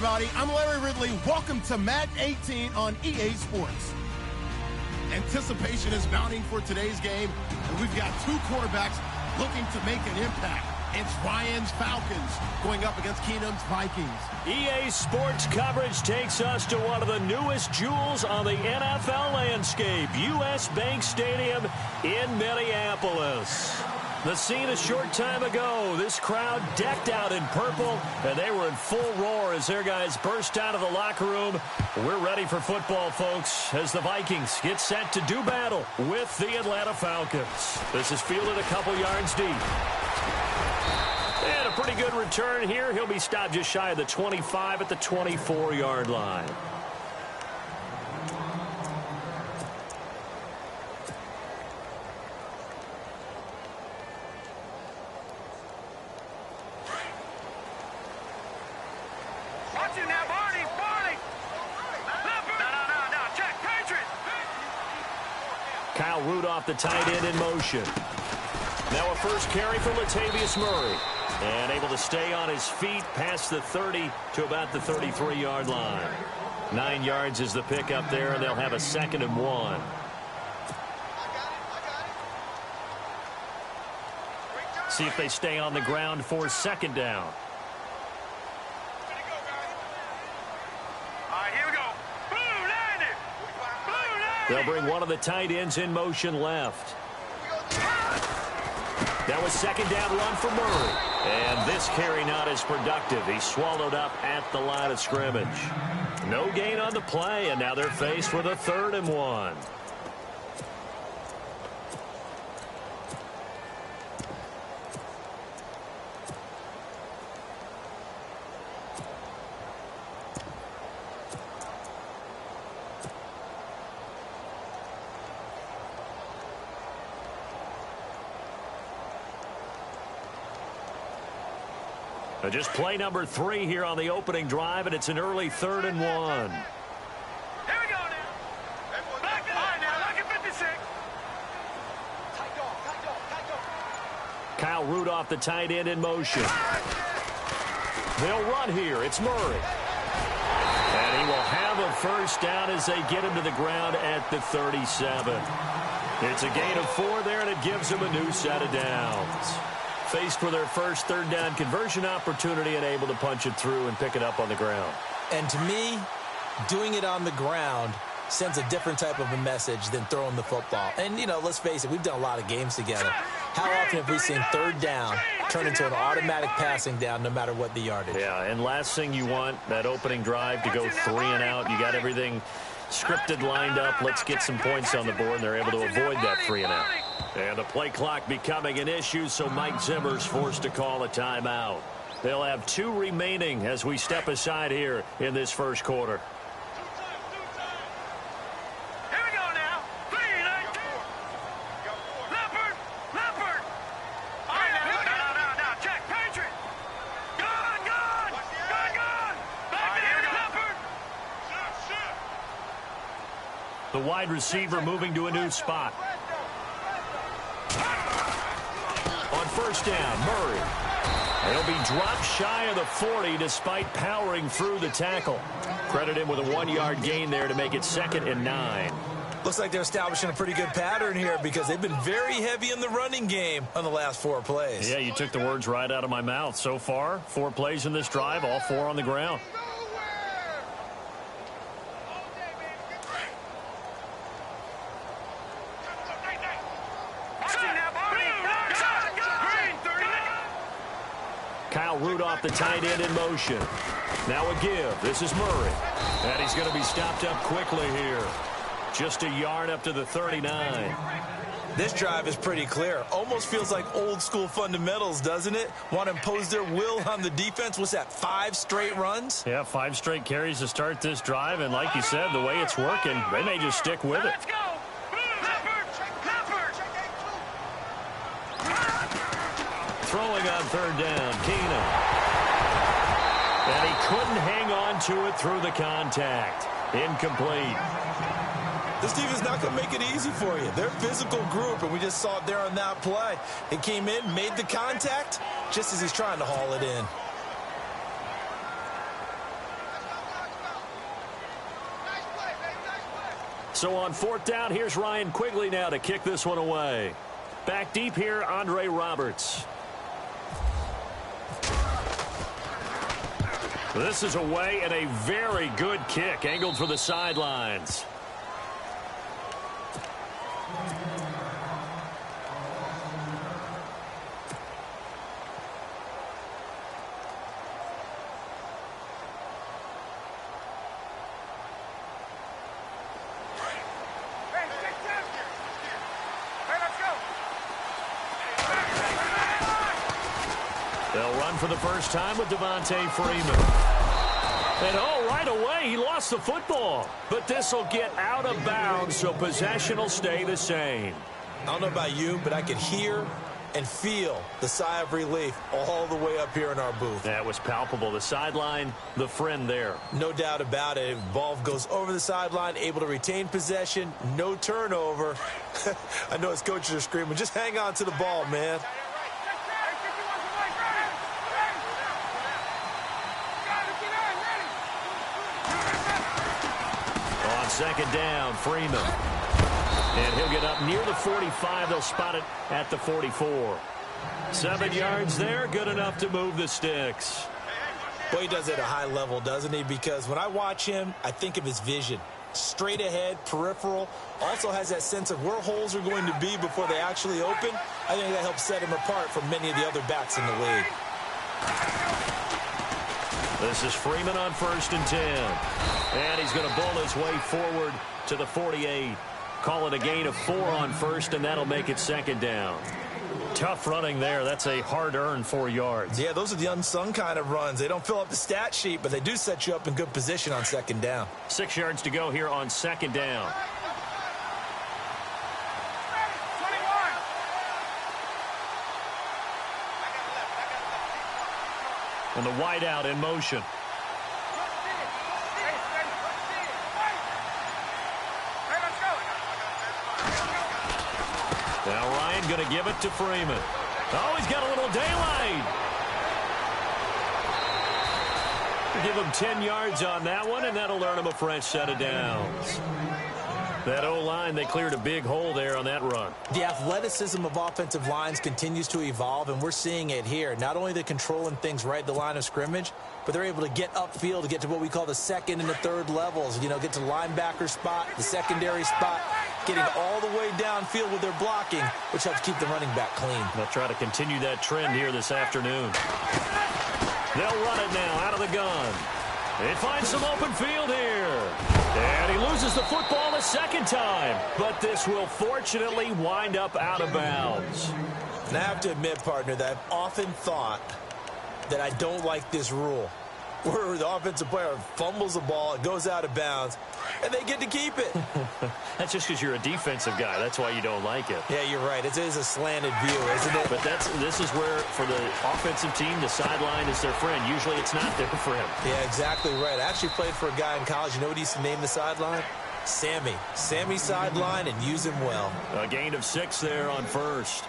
everybody. I'm Larry Ridley. Welcome to Madden 18 on EA Sports. Anticipation is mounting for today's game, and we've got two quarterbacks looking to make an impact. It's Ryan's Falcons going up against Keenum's Vikings. EA Sports coverage takes us to one of the newest jewels on the NFL landscape, US Bank Stadium in Minneapolis. The scene a short time ago, this crowd decked out in purple, and they were in full roar as their guys burst out of the locker room. We're ready for football, folks, as the Vikings get set to do battle with the Atlanta Falcons. This is fielded a couple yards deep. And a pretty good return here. He'll be stopped just shy of the 25 at the 24-yard line. Kyle Rudolph, the tight end, in motion. Now a first carry for Latavius Murray. And able to stay on his feet past the 30 to about the 33-yard line. 9 yards is the pickup there, and they'll have a 2nd and 1. See if they stay on the ground for 2nd down. They'll bring one of the tight ends in motion left. That was 2nd down run for Murray. And this carry not as productive. He's swallowed up at the line of scrimmage. No gain on the play, and now they're faced with a 3rd and 1. Just play number 3 here on the opening drive, and it's an early 3rd and 1. Here we go now. Back at 56. Kyle Rudolph, the tight end, in motion. They'll run here. It's Murray. And he will have a first down as they get him to the ground at the 37. It's a gain of 4 there, and it gives him a new set of downs. Faced with their first 3rd down conversion opportunity and able to punch it through and pick it up on the ground. And to me, doing it on the ground sends a different type of a message than throwing the football. And, you know, let's face it, we've done a lot of games together. How often have we seen 3rd down turn into an automatic passing down no matter what the yardage? Yeah, and last thing you want, that opening drive to go 3 and out. You got everything scripted, lined up. Let's get some points on the board, and they're able to avoid that 3 and out. And the play clock becoming an issue, so Mike Zimmer's forced to call a timeout. They'll have 2 remaining as we step aside here in this first quarter. Here we go now. 3, 19. Leopard. All right, now. Check. Patriot. Gone. Back there, Leopard. The wide receiver moving to a new spot. On first down, Murray. He'll be dropped shy of the 40 despite powering through the tackle. Credit him with a 1-yard gain there to make it 2nd and 9. Looks like they're establishing a pretty good pattern here because they've been very heavy in the running game on the last 4 plays. Yeah, you took the words right out of my mouth. So far, 4 plays in this drive, all 4 on the ground. Kyle Rudolph, the tight end, in motion. Now a give. This is Murray. And he's going to be stopped up quickly here. Just a yard up to the 39. This drive is pretty clear. Almost feels like old school fundamentals, doesn't it? Want to impose their will on the defense. What's that, 5 straight runs? Yeah, 5 straight carries to start this drive. And like you said, the way it's working, they may just stick with it. Let's go. Throwing on 3rd down, Keenum. And he couldn't hang on to it through the contact. Incomplete. This defense is not going to make it easy for you. They're a physical group, and we just saw it there on that play. It came in, made the contact, just as he's trying to haul it in. So on 4th down, here's Ryan Quigley now to kick this one away. Back deep here, Andre Roberts. This is away and a very good kick, angled for the sidelines. They'll run for the first time with Devontae Freeman. And right away, he lost the football. But this will get out of bounds, so possession will stay the same. I don't know about you, but I could hear and feel the sigh of relief all the way up here in our booth. That was palpable. The sideline, the friend there. No doubt about it. Ball goes over the sideline, able to retain possession, no turnover. I know his coaches are screaming, just hang on to the ball, man. On 2nd down, Freeman. And he'll get up near the 45. They'll spot it at the 44. 7 yards there, good enough to move the sticks. Boy, he does it at a high level, doesn't he? Because when I watch him, I think of his vision. Straight ahead, peripheral. Also has that sense of where holes are going to be before they actually open. I think that helps set him apart from many of the other backs in the league. This is Freeman on 1st and 10. And he's going to bull his way forward to the 48. Call it a gain of 4 on 1st, and that'll make it 2nd down. Tough running there. That's a hard-earned 4 yards. Yeah, those are the unsung kind of runs. They don't fill up the stat sheet, but they do set you up in good position on 2nd down. 6 yards to go here on 2nd down. And the wideout in motion. Now Ryan going to give it to Freeman. Oh, he's got a little daylight. Give him 10 yards on that one, and that'll earn him a fresh set of downs. That O-line, they cleared a big hole there on that run. The athleticism of offensive lines continues to evolve, and we're seeing it here. Not only are they controlling things right at the line of scrimmage, but they're able to get upfield to get to what we call the 2nd and the 3rd levels. You know, get to the linebacker spot, the secondary spot, getting all the way downfield with their blocking, which helps keep the running back clean. They'll try to continue that trend here this afternoon. They'll run it now out of the gun. They find some open field here. And he loses the football a 2nd time. But this will fortunately wind up out of bounds. And I have to admit, partner, that I've often thought that I don't like this rule, where the offensive player fumbles the ball, it goes out of bounds, and they get to keep it. That's just because you're a defensive guy. That's why you don't like it. Yeah, you're right. It is a slanted view, isn't it? But this is where, for the offensive team, the sideline is their friend. Usually it's not there for him. Yeah, exactly right. I actually played for a guy in college. You know what he used to name the sideline? Sammy. Sammy sideline, and use him well. A gain of 6 there on 1st.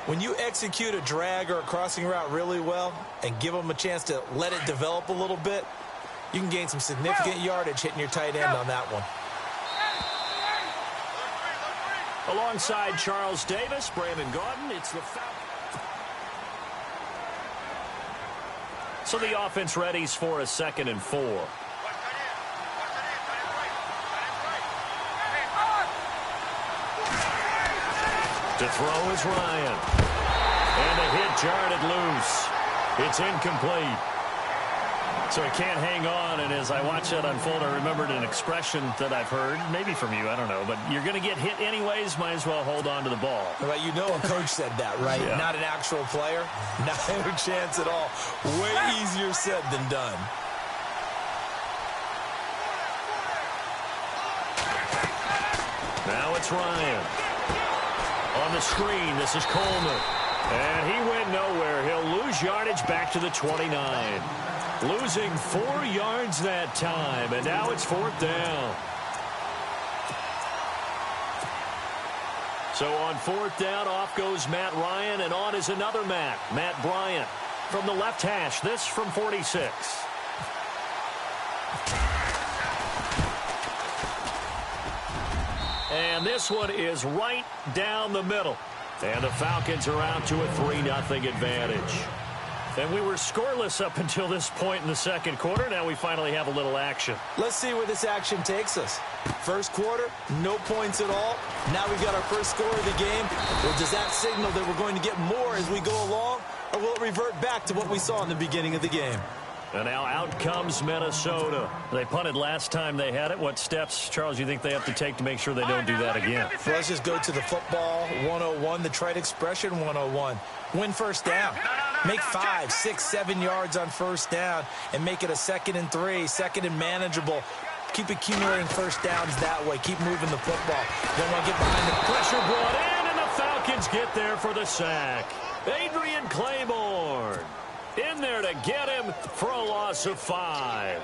When you execute a drag or a crossing route really well and give them a chance to let it develop a little bit, you can gain some significant yardage hitting your tight end on that one. Alongside Charles Davis, Brandon Gordon, it's the foul. So the offense readies for a 2nd and 4. To throw is Ryan. And the hit jarred it loose. It's incomplete. So he can't hang on, and as I watch that unfold, I remembered an expression that I've heard, maybe from you, I don't know, but you're going to get hit anyways, might as well hold on to the ball. Well, you know a coach said that, right? Yeah. Not an actual player. Not a chance at all. Way easier said than done. Now it's Ryan. On the screen, this is Coleman. And he went nowhere. He'll lose yardage back to the 29. Losing 4 yards that time, and now it's 4th down. So on 4th down, off goes Matt Ryan, and on is another Matt Bryant from the left hash. This from 46. And this one is right down the middle. And the Falcons are out to a 3-0 advantage. And we were scoreless up until this point in the second quarter. Now we finally have a little action. Let's see where this action takes us. First quarter, no points at all. Now we've got our first score of the game. Well, does that signal that we're going to get more as we go along? Or will it revert back to what we saw in the beginning of the game? And now out comes Minnesota. They punted last time they had it. What steps, Charles, you think they have to take to make sure they don't do that again? Well, let's just go to the football 101, the trite expression 101. Win first down. Make 5, 6, 7 yards on first down and make it a 2nd and 3, 2nd and manageable. Keep accumulating first downs that way. Keep moving the football. Then we'll get behind the pressure brought in, and the Falcons get there for the sack. Adrian Claiborne in there to get him for a loss of 5.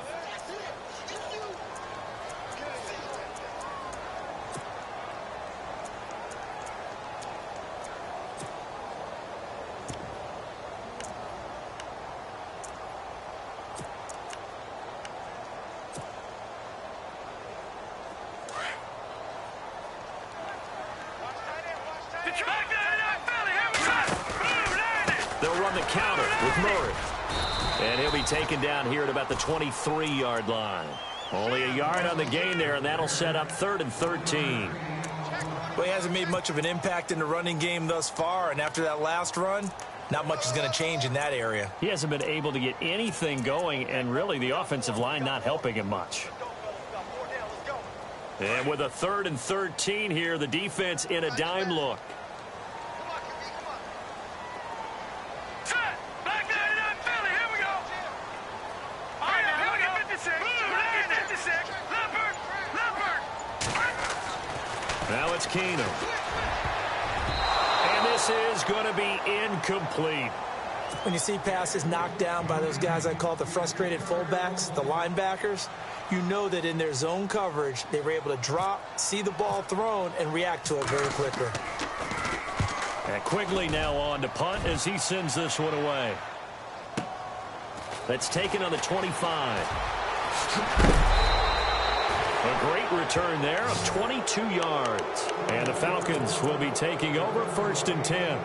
They'll run the counter with Murray. And he'll be taken down here at about the 23-yard line. Only a yard on the gain there, and that'll set up 3rd and 13. Well, he hasn't made much of an impact in the running game thus far, and after that last run, not much is going to change in that area. He hasn't been able to get anything going, and really the offensive line not helping him much. And with a 3rd and 13 here, the defense in a dime look. Now it's Keenum. And this is going to be incomplete. When you see passes knocked down by those guys I call the frustrated fullbacks, the linebackers, you know that in their zone coverage, they were able to drop, see the ball thrown, and react to it very quickly. And Quigley now on to punt as he sends this one away. That's taken on the 25. A great return there of 22 yards. And the Falcons will be taking over 1st and 10.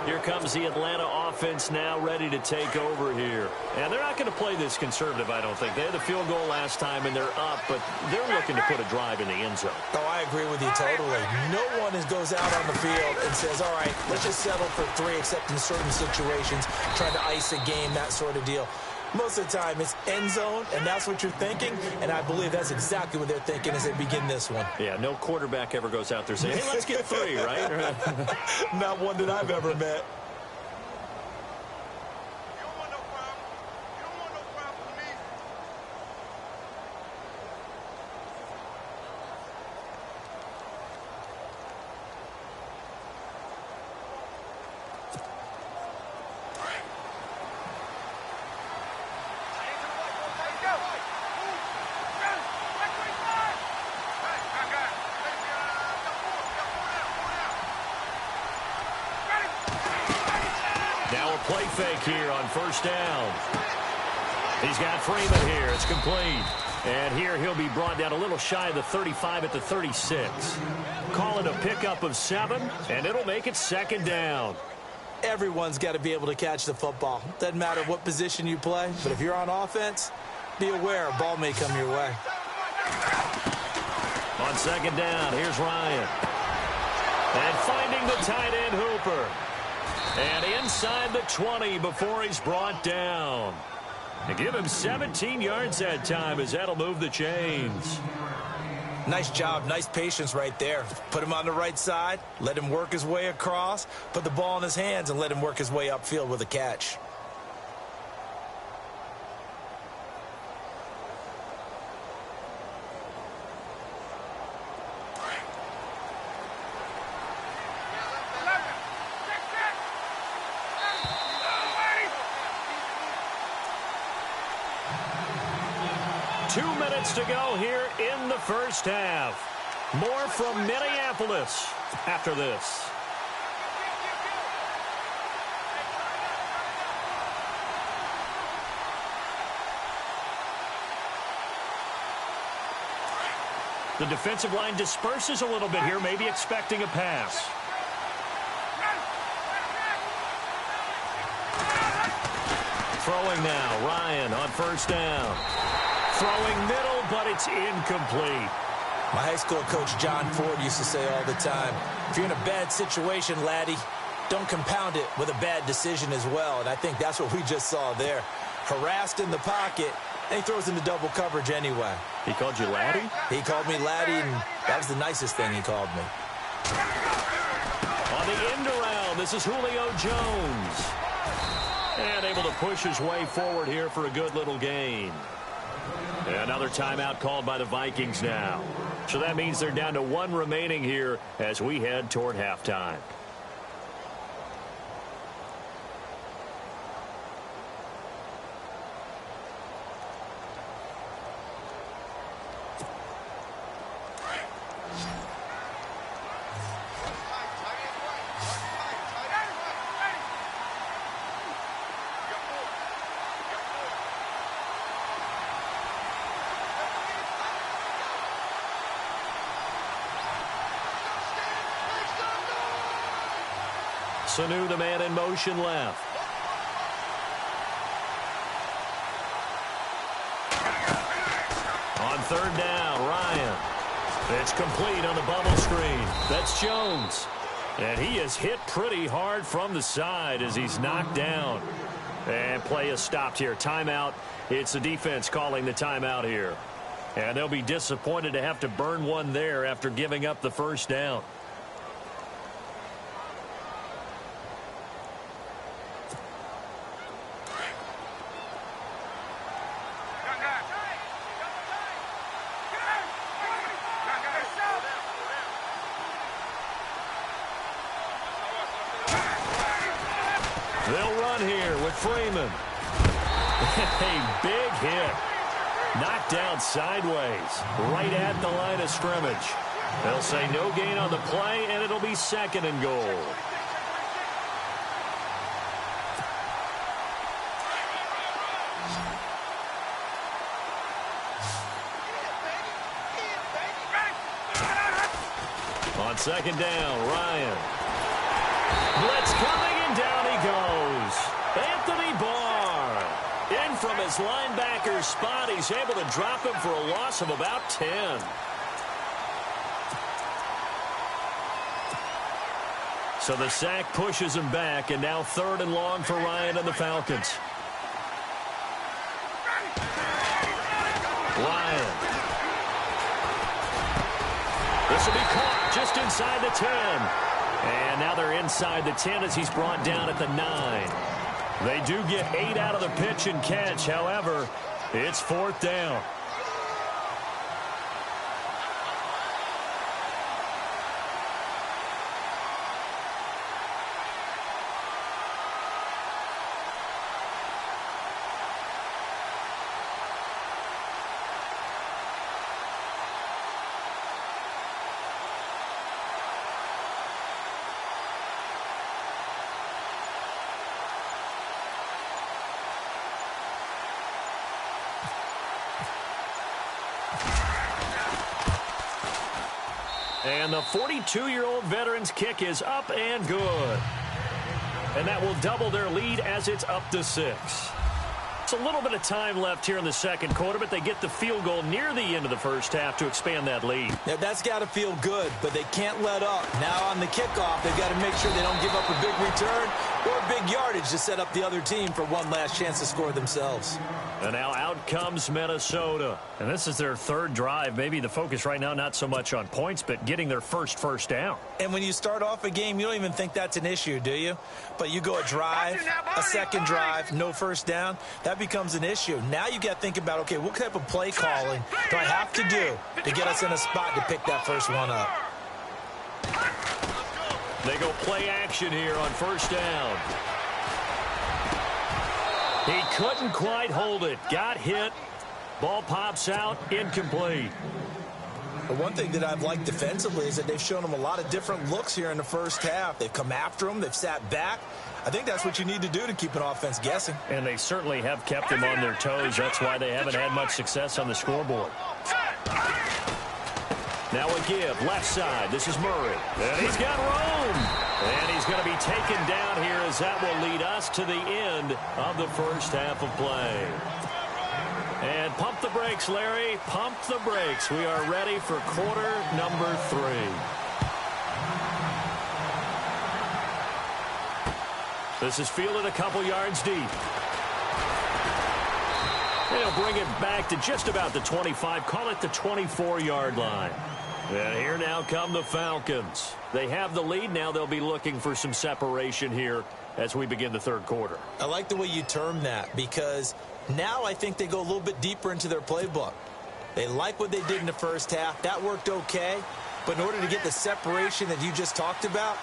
Here comes the Atlanta offense now ready to take over here. And they're not going to play this conservative, I don't think. They had the field goal last time, and they're up, but they're looking to put a drive in the end zone. Oh, I agree with you totally. No one goes out on the field and says, all right, let's just settle for 3, except in certain situations, trying to ice a game, that sort of deal. Most of the time, it's end zone, and that's what you're thinking, and I believe that's exactly what they're thinking as they begin this one. Yeah, no quarterback ever goes out there saying, hey, let's get 3, right? Not one that I've ever met. Play fake here on first down. He's got Freeman here. It's complete. And here he'll be brought down a little shy of the 35 at the 36. Call it a pickup of 7, and it'll make it 2nd down. Everyone's got to be able to catch the football. Doesn't matter what position you play, but if you're on offense, be aware a ball may come your way. On 2nd down, here's Ryan. And finding the tight end Hooper. And inside the 20 before he's brought down. And give him 17 yards that time as that'll move the chains. Nice job, nice patience right there. Put him on the right side, let him work his way across, put the ball in his hands, and let him work his way upfield with a catch. To go here in the first half. More from Minneapolis after this. The defensive line disperses a little bit here, maybe expecting a pass. Throwing now, Ryan on first down. Throwing middle, but it's incomplete. My high school coach, John Ford, used to say all the time, if you're in a bad situation, laddie, don't compound it with a bad decision as well. And I think that's what we just saw there. Harassed in the pocket, and he throws into double coverage anyway. He called you laddie? He called me laddie, and that was the nicest thing he called me. On the end around, this is Julio Jones. And able to push his way forward here for a good little gain. Another timeout called by the Vikings now. So that means they're down to one remaining here as we head toward halftime. Sanu, the man in motion left. On third down, Ryan. It's complete on the bubble screen. That's Jones. And he is hit pretty hard from the side as he's knocked down. And play is stopped here. Timeout. It's the defense calling the timeout here. And they'll be disappointed to have to burn one there after giving up the first down. They'll run here with Freeman. A big hit. Knocked down sideways, right at the line of scrimmage. They'll say no gain on the play, and it'll be second and goal. On second down, Ryan. Blitz coming, and down he goes. Anthony Barr. In from his linebacker spot. He's able to drop him for a loss of about 10. So the sack pushes him back, and now third and long for Ryan and the Falcons. Ryan. This will be caught just inside the 10. And now they're inside the 10 as he's brought down at the 9. They do get 8 out of the pitch and catch. However, it's fourth down. And the 42-year-old veteran's kick is up and good. And that will double their lead as it's up to 6. It's a little bit of time left here in the second quarter, but they get the field goal near the end of the first half to expand that lead. Yeah, that's got to feel good, but they can't let up. Now on the kickoff, they've got to make sure they don't give up a big return or big yardage to set up the other team for one last chance to score themselves. And now out comes Minnesota. And this is their third drive. Maybe the focus right now not so much on points, but getting their first down. And when you start off a game, you don't even think that's an issue, do you? But you go a drive, a second drive, no first down, that becomes an issue. Now you got to think about, okay, what type of play calling do I have to do to get us in a spot to pick that first one up? They go play action here on first down. He couldn't quite hold it. Got hit. Ball pops out. Incomplete. But one thing that I've liked defensively is that they've shown them a lot of different looks here in the first half. They've come after them. They've sat back. I think that's what you need to do to keep an offense guessing. And they certainly have kept them on their toes. That's why they haven't had much success on the scoreboard. Now a give, left side. This is Murray. And he's got room. And he's going to be taken down here as that will lead us to the end of the first half of play. And pump the brakes, Larry. Pump the brakes. We are ready for quarter number 3. This is fielded a couple yards deep. They'll bring it back to just about the 25. Call it the 24-yard line. And here now come the Falcons. They have the lead. Now they'll be looking for some separation here as we begin the third quarter. I like the way you term that, because now I think they go a little bit deeper into their playbook. They like what they did in the first half. That worked okay. But in order to get the separation that you just talked about,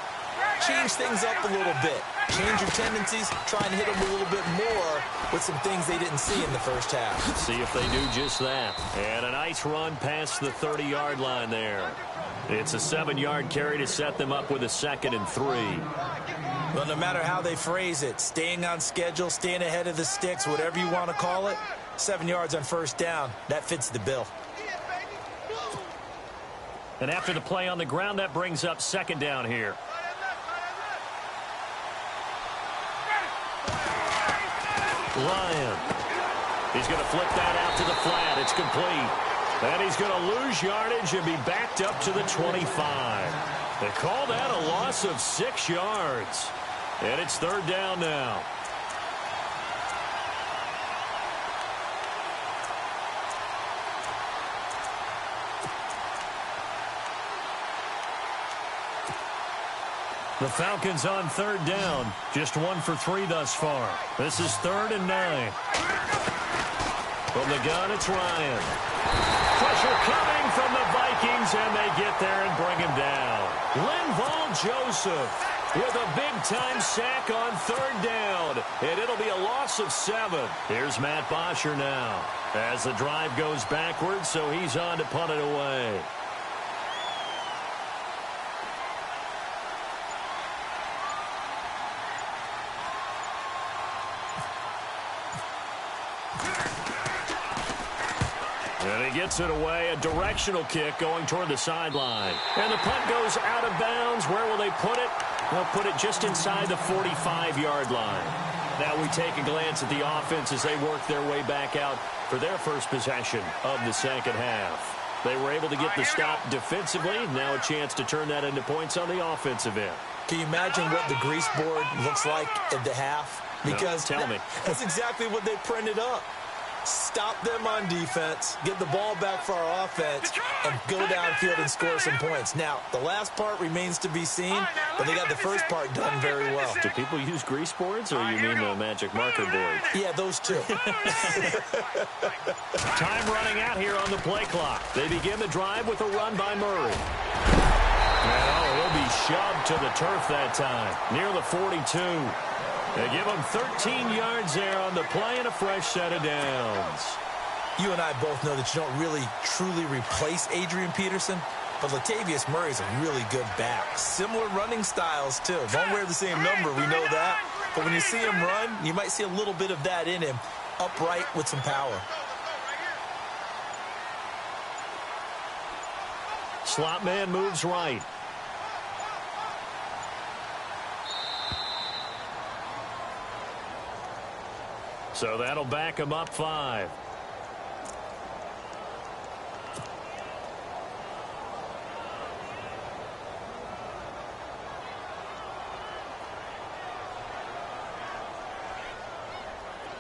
change things up a little bit. Change your tendencies. Try and hit them a little bit more with some things they didn't see in the first half. See if they do just that. And a nice run past the 30-yard line there. It's a 7-yard carry to set them up with a 2nd and 3. Well, no matter how they phrase it, staying on schedule, staying ahead of the sticks, whatever you want to call it, 7 yards on first down, that fits the bill. And after the play on the ground, that brings up 2nd down here. Ryan. He's going to flip that out to the flat. It's complete. And he's going to lose yardage and be backed up to the 25. They call that a loss of 6 yards. And it's 3rd down now. The Falcons on 3rd down. Just 1 for 3 thus far. This is 3rd and 9. From the gun, it's Ryan. Pressure coming from the Vikings, and they get there and bring him down. Linval Joseph with a big-time sack on 3rd down, and it'll be a loss of 7. Here's Matt Bosher now as the drive goes backwards, so he's on to punt it away. And he gets it away, a directional kick going toward the sideline. And the punt goes out of bounds. Where will they put it? They'll put it just inside the 45-yard line. Now we take a glance at the offense as they work their way back out for their first possession of the second half. They were able to get the stop defensively. Now a chance to turn that into points on the offensive end. Can you imagine what the grease board looks like at the half? Because no, tell me. That's exactly what they printed up. Stop them on defense, get the ball back for our offense, and go downfield and score some points. Now, the last part remains to be seen, but they got the first part done very well. Do people use grease boards, or you mean the magic marker board? Yeah, those two. Time running out here on the play clock. They begin the drive with a run by Murray. And he'll be shoved to the turf that time, near the 42. They give him 13 yards there on the play and a fresh set of downs. You and I both know that you don't really truly replace Adrian Peterson, but Latavius Murray's a really good back. Similar running styles, too. Won't wear the same number, we know that. But when you see him run, you might see a little bit of that in him, upright with some power. Slot man moves right. So that'll back him up 5.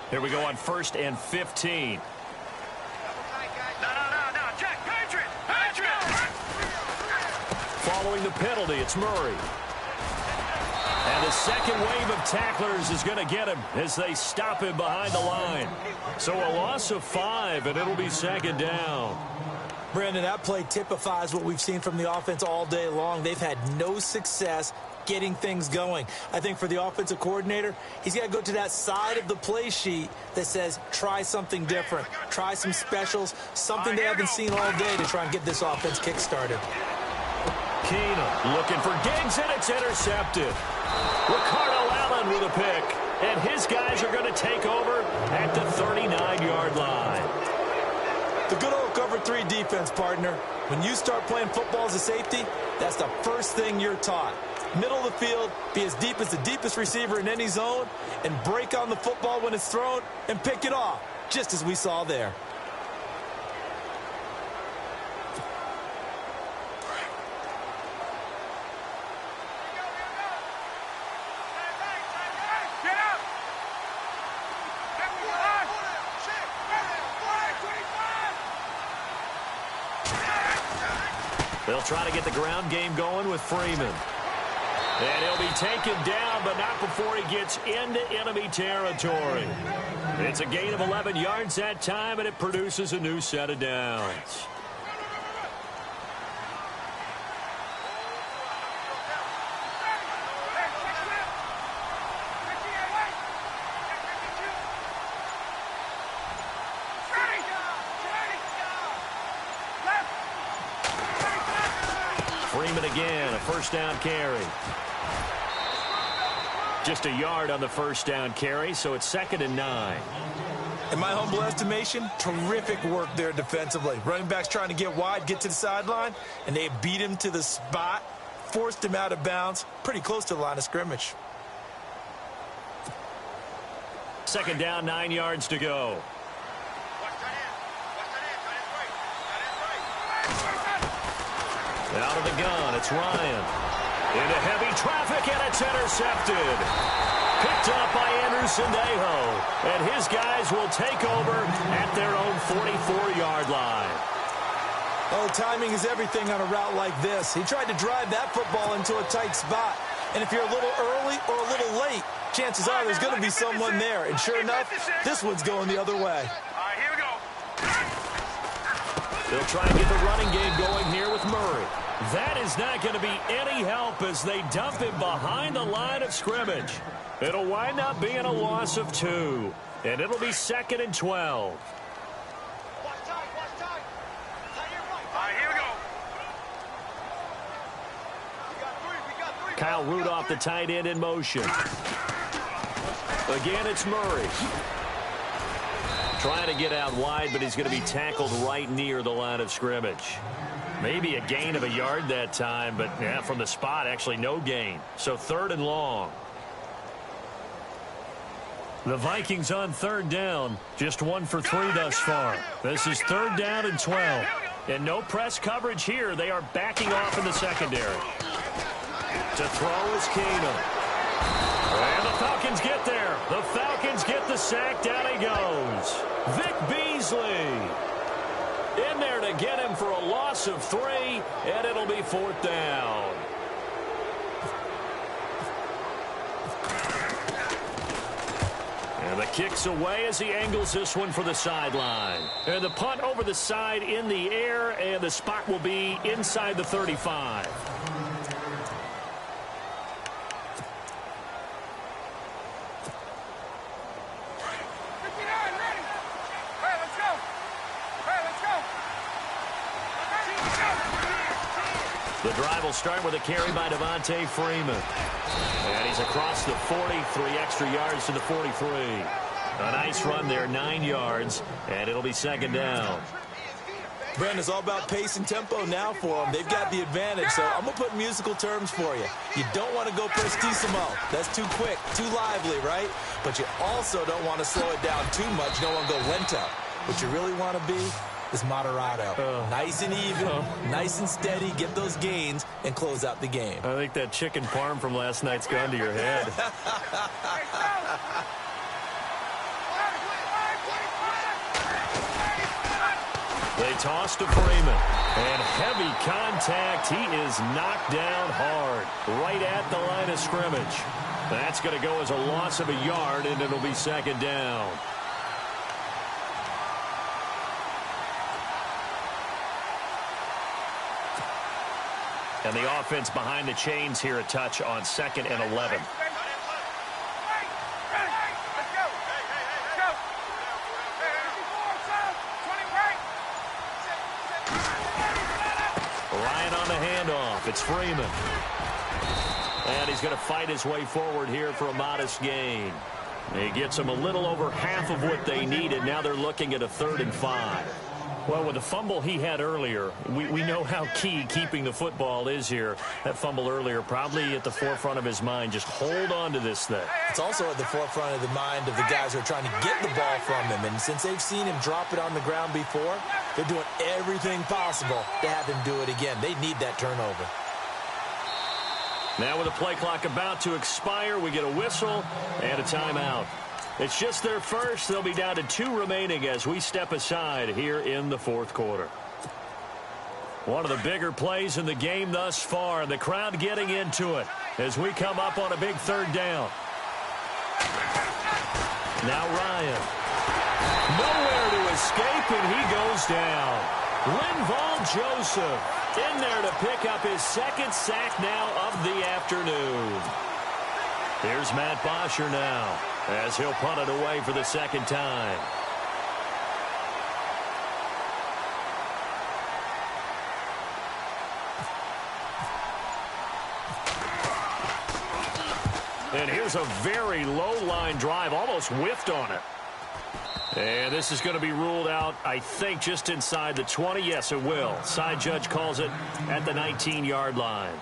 Here we go on 1st and 15. No, Jack, Patriot! Following the penalty, it's Murray. And the second wave of tacklers is going to get him as they stop him behind the line. So a loss of 5, and it'll be 2nd down. Brandon, that play typifies what we've seen from the offense all day long. They've had no success getting things going. I think for the offensive coordinator, he's got to go to that side of the play sheet that says, try something different. Try some specials, something they haven't seen all day to try and get this offense kick-started. Keenum looking for Diggs, and it's intercepted. Ricardo Allen with a pick, and his guys are going to take over at the 39-yard line. The good old cover 3 defense, partner. When you start playing football as a safety, that's the first thing you're taught. Middle of the field, be as deep as the deepest receiver in any zone, and break on the football when it's thrown and pick it off, just as we saw there. They'll try to get the ground game going with Freeman. And he'll be taken down, but not before he gets into enemy territory. It's a gain of 11 yards that time, and it produces a new set of downs. Freeman again, a first down carry. Just a yard on the first down carry, so it's 2nd and 9. In my humble estimation, terrific work there defensively. Running backs trying to get wide, get to the sideline, and they beat him to the spot, forced him out of bounds, pretty close to the line of scrimmage. 2nd down, 9 yards to go. Out of the gun, it's Ryan. Into heavy traffic, and it's intercepted. Picked up by Andrew Sendejo. And his guys will take over at their own 44-yard line. Oh, timing is everything on a route like this. He tried to drive that football into a tight spot. And if you're a little early or a little late, chances are there's going to be someone there. And sure enough, this one's going the other way. All right, here we go. They'll try and get the running game going here with Murray. That is not going to be any help as they dump him behind the line of scrimmage. It'll wind up being a loss of 2. And it'll be 2nd and 12. All right, here we go. Kyle Rudolph, the tight end, in motion. Again, it's Murray. Trying to get out wide, but he's going to be tackled right near the line of scrimmage. Maybe a gain of a yard that time, but yeah, from the spot, actually no gain. So 3rd and long. The Vikings on 3rd down, just 1 for 3 thus far. This is 3rd down and 12. And no press coverage here. They are backing off in the secondary. To throw is Keenum. And the Falcons get there. The Falcons get the sack. Down he goes. Vic Beasley in there to get him for a loss of 3, and it'll be 4th down. And the kick's away as he angles this one for the sideline. And the punt over the side in the air, and the spot will be inside the 35. The drive will start with a carry by Devontae Freeman. And he's across the 40, 3 extra yards to the 43. A nice run there, 9 yards, and it'll be 2nd down. Brandon, it's all about pace and tempo now for them. They've got the advantage, so I'm going to put musical terms for you. You don't want to go prestissimo. That's too quick, too lively, right? But you also don't want to slow it down too much. You don't want to go lento. What you really want to be is moderato. Nice and even, nice and steady, get those gains, and close out the game. I think that chicken parm from last night's gone to your head. They toss to Freeman. And heavy contact. He is knocked down hard, right at the line of scrimmage. That's going to go as a loss of a yard, and it'll be 2nd down. And the offense behind the chains here a touch on 2nd and 11. Ryan on the handoff. It's Freeman. And he's going to fight his way forward here for a modest gain. He gets them a little over half of what they needed. Now they're looking at a 3rd and 5. Well, with the fumble he had earlier, we know how key keeping the football is here. That fumble earlier probably at the forefront of his mind. Just hold on to this thing. It's also at the forefront of the mind of the guys who are trying to get the ball from him. And since they've seen him drop it on the ground before, they're doing everything possible to have him do it again. They need that turnover. Now with the play clock about to expire, we get a whistle and a timeout. It's just their first. They'll be down to 2 remaining as we step aside here in the fourth quarter. One of the bigger plays in the game thus far. The crowd getting into it as we come up on a big third down. Now Ryan. Nowhere to escape, and he goes down. Linval Joseph in there to pick up his second sack now of the afternoon. Here's Matt Bosher now as he'll punt it away for the second time. And here's a very low-line drive, almost whiffed on it. And this is going to be ruled out, I think, just inside the 20. Yes, it will. Side judge calls it at the 19-yard line.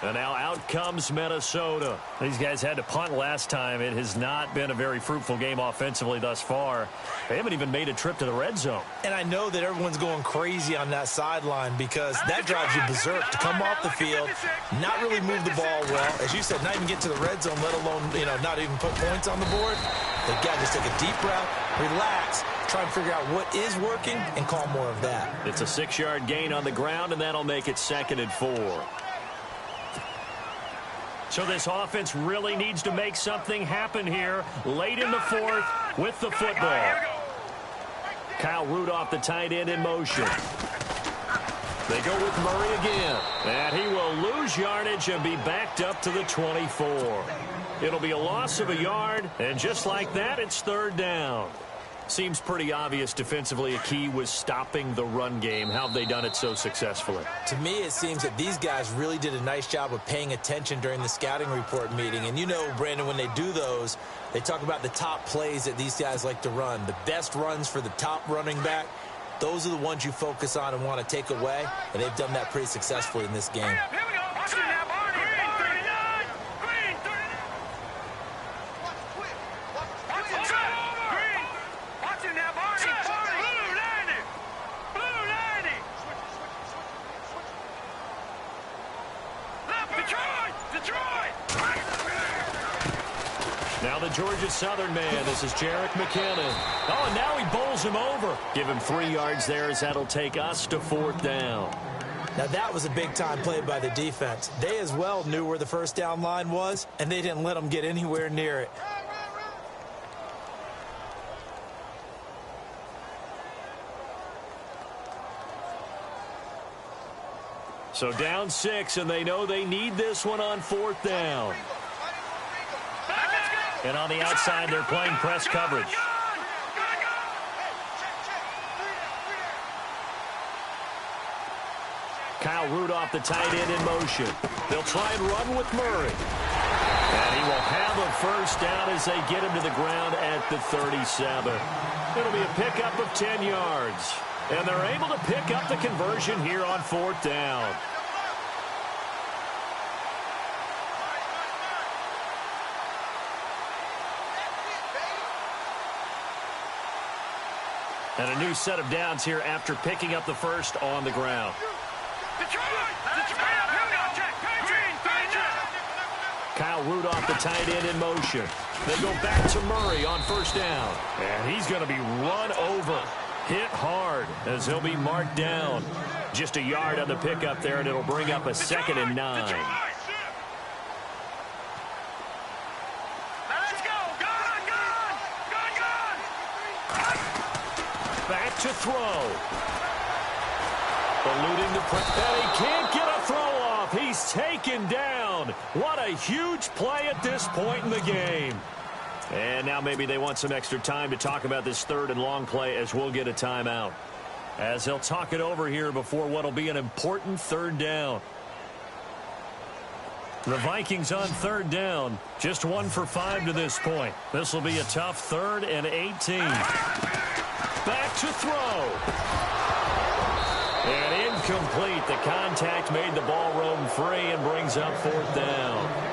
And now out comes Minnesota. These guys had to punt last time. It has not been a very fruitful game offensively thus far. They haven't even made a trip to the red zone. And I know that everyone's going crazy on that sideline because that drives you berserk to come off the field, not really move the ball well. As you said, not even get to the red zone, let alone, not even put points on the board. They've got to just take a deep breath, relax, try and figure out what is working, and call more of that. It's a 6-yard gain on the ground, and that'll make it 2nd and 4. So this offense really needs to make something happen here late in the fourth with the football. Kyle Rudolph, the tight end, in motion. They go with Murray again. And he will lose yardage and be backed up to the 24. It'll be a loss of a yard, and just like that, it's 3rd down. Seems pretty obvious defensively a key was stopping the run game. How have they done it so successfully? To me, it seems that these guys really did a nice job of paying attention during the scouting report meeting. And Brandon, when they do those, they talk about the top plays that these guys like to run. The best runs for the top running back, those are the ones you focus on and want to take away. And they've done that pretty successfully in this game. Now the Georgia Southern man, this is Jerick McKinnon. Oh, and now he bowls him over. Give him 3 yards there as that'll take us to 4th down. Now that was a big-time play by the defense. They as well knew where the first down line was, and they didn't let them get anywhere near it. So down 6, and they know they need this one on 4th down. And on the outside, they're playing press coverage. Kyle Rudolph, the tight end, in motion. They'll try and run with Murray. And he will have a first down as they get him to the ground at the 37. It'll be a pickup of 10 yards. And they're able to pick up the conversion here on 4th down. And a new set of downs here after picking up the first on the ground. Kyle Rudolph, the tight end, in motion. They go back to Murray on first down. And he's going to be run over. Hit hard as he'll be marked down. Just a yard on the pickup there, and it'll bring up a 2nd and 9. Back to throw. Eluding the press. And he can't get a throw off. He's taken down. What a huge play at this point in the game. And now maybe they want some extra time to talk about this 3rd and long play as we'll get a timeout. As they'll talk it over here before what will be an important 3rd down. The Vikings on 3rd down. Just 1 for 5 to this point. This will be a tough 3rd and 18. Back to throw. And incomplete. The contact made the ball roam free and brings up 4th down.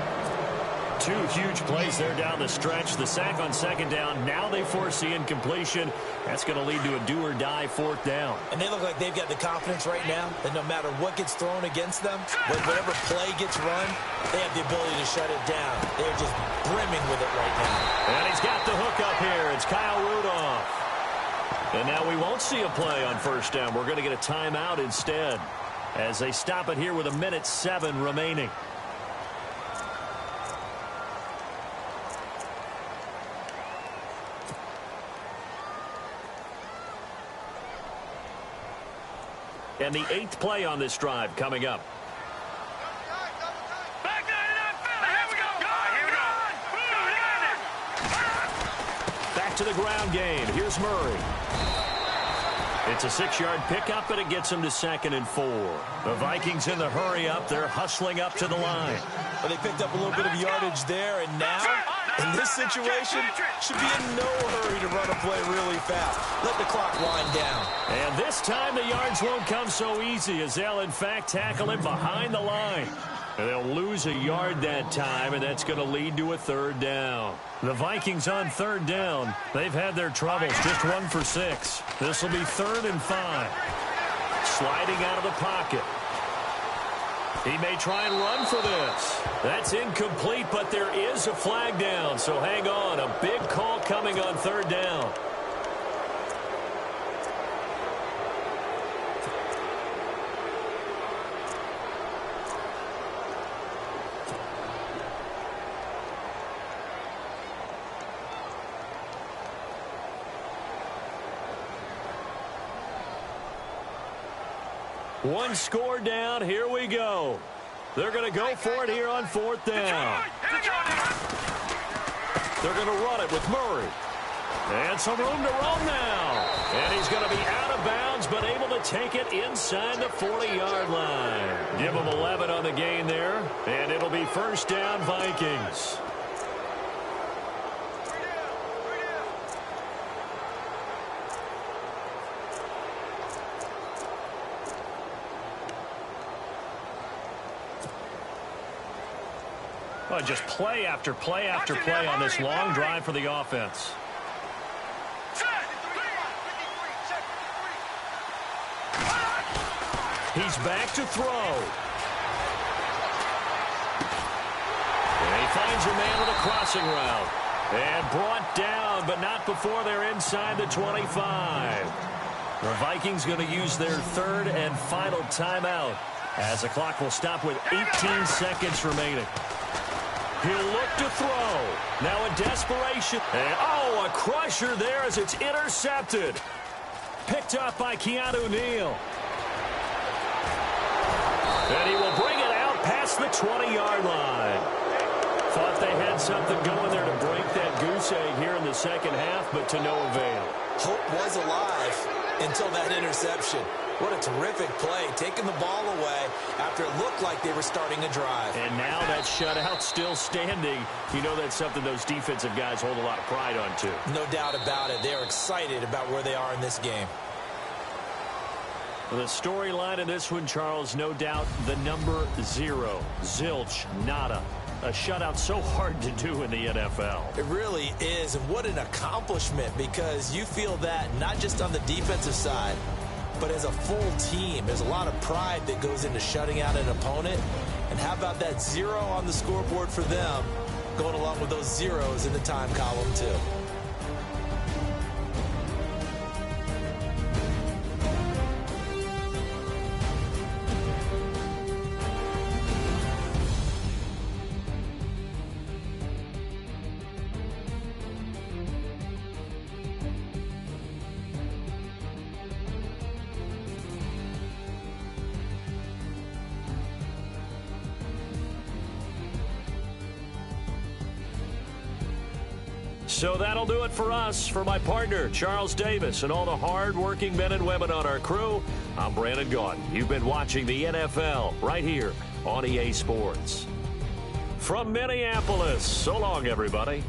2 huge plays there down the stretch. The sack on 2nd down. Now they force the incompletion. That's going to lead to a do-or-die 4th down. And they look like they've got the confidence right now that no matter what gets thrown against them, whatever play gets run, they have the ability to shut it down. They're just brimming with it right now. And he's got the hook up here. It's Kyle Rudolph. And now we won't see a play on 1st down. We're going to get a timeout instead as they stop it here with 1:07 remaining. And the 8th play on this drive coming up. Back here we go. Back to the ground game. Here's Murray. It's a 6-yard pickup, and it gets him to 2nd and 4. The Vikings in the hurry up. They're hustling up to the line. Well, they picked up a little bit of yardage there, and now, in this situation, should be in no hurry to run a play really fast. Let the clock wind down. And this time the yards won't come so easy as they'll, in fact, tackle him behind the line. And they'll lose a yard that time, and that's going to lead to a 3rd down. The Vikings on 3rd down. They've had their troubles, just 1 for 6. This will be 3rd and 5. Sliding out of the pocket. He may try and run for this. That's incomplete, but there is a flag down, so hang on. A big call coming on 3rd down. One score down. Here we go. They're going to go for it here on 4th down. They're going to run it with Murray. And some room to roam now. And he's going to be out of bounds, but able to take it inside the 40-yard line. Give him 11 on the gain there. And it'll be 1st down Vikings. Well, just play after play after play on this long drive for the offense. He's back to throw. And he finds a man with a crossing route. And brought down, but not before they're inside the 25. The Vikings going to use their 3rd and final timeout as the clock will stop with 18 seconds remaining. He'll look to throw. Now in desperation. And, oh, a crusher there as it's intercepted. Picked up by Keanu Neal. And he will bring it out past the 20-yard line. Thought they had something going there to break that goose egg here in the 2nd half, but to no avail. Hope was alive until that interception. What a terrific play, taking the ball away after it looked like they were starting a drive. And now that shutout still standing. You know that's something those defensive guys hold a lot of pride on, too. No doubt about it. They're excited about where they are in this game. The storyline in this one, Charles, no doubt the number 0. Zilch, nada. A shutout so hard to do in the NFL. It really is, and what an accomplishment, because you feel that not just on the defensive side, but as a full team. There's a lot of pride that goes into shutting out an opponent. And how about that 0 on the scoreboard for them, going along with those zeros in the time column, too. So that'll do it for us. For my partner, Charles Davis, and all the hard-working men and women on our crew, I'm Brandon Gaudin. You've been watching the NFL right here on EA Sports. From Minneapolis, so long, everybody.